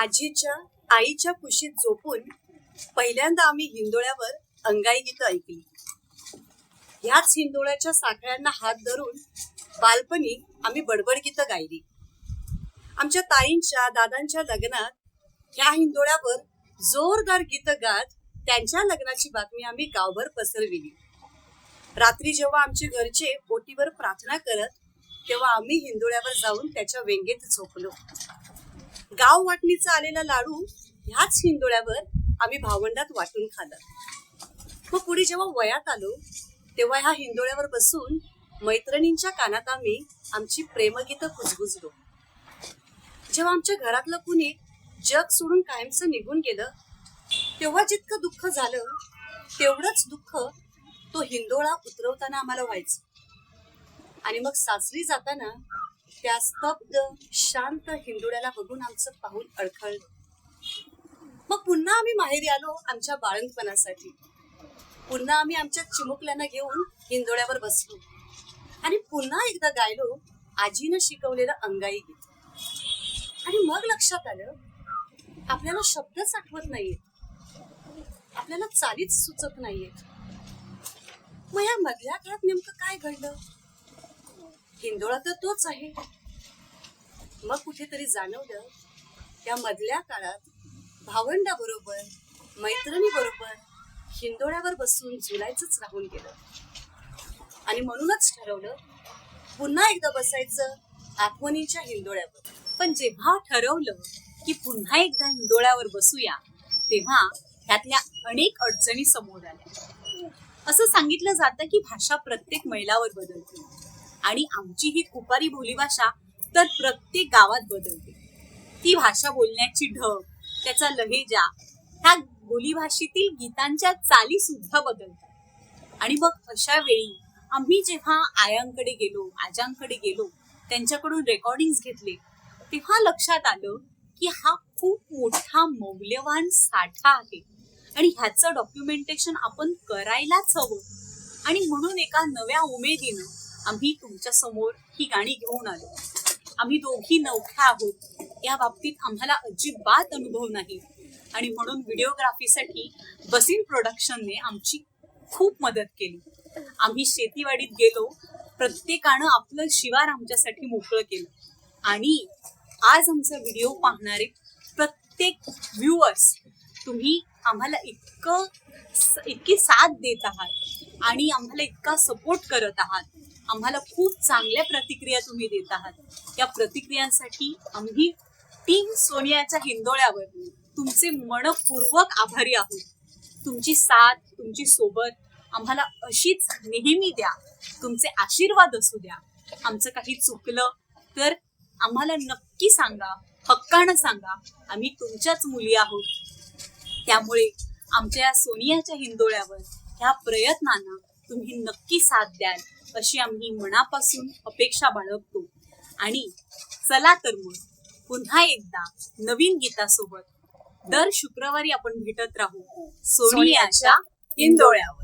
आजीच्या आईच्या कुशीत झोपून पहिल्यांदा आम्ही हिंदोळ्यावर अंगाई गीतं ऐकली. ह्याच हिंदोळ्याच्या साखळ्यांना हात धरून बालपणी आम्ही बडबड गीतं गायली. आमच्या ताईंच्या दादांच्या लग्नात ह्या हिंदोळ्यावर जोरदार गीतं गात त्यांच्या लग्नाची बातमी आम्ही गावभर पसरविली. रात्री जेव्हा आमचे घरचे बोटीवर प्रार्थना करत तेव्हा आम्ही हिंदोळ्यावर जाऊन त्याच्या वेंगेत झोपलो. गाव वाटणीचा आलेला लाडू ह्याच हिंदोळ्यावर आम्ही भावंडात वाटून खाल्लं. मग पुढे जेव्हा वयात आलो तेव्हा ह्या हिंदोळ्यावर बसून मैत्रिणींच्या कानात आम्ही आमची प्रेमगीतं कुजबुजलो. जेव्हा आमच्या घरातलं कुणी जग सोडून कायमचं निघून गेलं तेव्हा जितकं दुःख झालं तेवढंच दुःख तो हिंदोळा उतरवताना आम्हाला व्हायचं. आणि मग सासरी जाताना त्या स्तब्ध शांत हिंदोळ्याला बघून आमचं पाऊल अडखळलं. मग पुन्हा आम्ही माहेरी आलो आमच्या बाळंतपणासाठी. पुन्हा आम्ही आमच्या चिमुकल्यांना घेऊन हिंदोळ्यावर बसलो आणि पुन्हा एकदा गायलो आजीनं शिकवलेलं अंगाई गीत. आणि मग लक्षात आलं आपल्याला शब्दच आठवत नाहीयेत, आपल्याला चालीच सुचत नाहीयेत. मग या मधल्या काळात नेमकं काय घडलं? हिंदोळा तर तोच आहे. मग कुठेतरी जाणवलं त्या मधल्या काळात भावंडाबरोबर मैत्रिणी बरोबर हिंदोळ्यावर बसून झुलायचंच राहून गेलं. आणि म्हणूनच ठरवलं पुन्हा एकदा बसायचं आठवणीच्या हिंदोळ्यावर. पण जेव्हा ठरवलं की पुन्हा एकदा हिंदोळ्यावर बसूया तेव्हा त्यातल्या अनेक अडचणी समोर आल्या. असं सांगितलं जातं की भाषा प्रत्येक मैलावर बदलते आणि आमची ही कुपारी बोलीभाषा तर प्रत्येक गावात बदलते. ती भाषा बोलण्याची ढब, त्याचा लहेजा, ह्या बोलीभाषेतील गीतांच्या चाली सुद्धा बदलतात. आणि मग अशा वेळी आम्ही जेव्हा आयांकडे गेलो, आजांकडे गेलो, त्यांच्याकडून रेकॉर्डिंग्स घेतले तेव्हा लक्षात आलं की हा खूप मोठा मौल्यवान साठा आहे आणि ह्याचं डॉक्युमेंटेशन आपण करायलाच हवं. आणि म्हणून एका नव्या उमेदीनं आम्ही तुमच्या समोर ही गाणी घेऊन आलो. आम्ही दोघी नवख्या आहोत, या बाबतीत आम्हाला अजिबात अनुभव नाही आणि म्हणून व्हिडिओग्राफीसाठी बसीन प्रोडक्शनने आमची खूप मदत केली. आम्ही शेतीवाडीत गेलो, प्रत्येकानं आपलं शिवार आमच्यासाठी मोकळं केलं आणि आज आमचा व्हिडिओ पाहणारे प्रत्येक व्ह्युअर्स तुम्ही आम्हाला इतकी साथ देत आहात आणि आम्हाला इतका सपोर्ट करत आहात. आम्हाला खूप चांगल्या प्रतिक्रिया तुम्ही देत आहात. या प्रतिक्रियांसाठी आम्ही टीम सोनियाच्या हिंदोळ्यावर तुमचे मनपूर्वक आभारी आहोत. तुमची साथ, तुमची सोबत आम्हाला अशीच नेहमी द्या. तुमचे आशीर्वाद असू द्या. आमचं काही चुकलं तर आम्हाला नक्की सांगा, हक्कानं सांगा. आम्ही तुमच्याच मुली आहोत. त्यामुळे आमच्या सोनियाच्या हिंदोळ्यावर ह्या प्रयत्नांना तुम्ही नक्की साथ द्याल अशी आम्ही मनापासून अपेक्षा बाळगतो. आणि चला तर मग पुन्हा एकदा नवीन गीतासोबत दर शुक्रवारी आपण भेटत राहू सोनियाच्या हिंदोळ्यावर.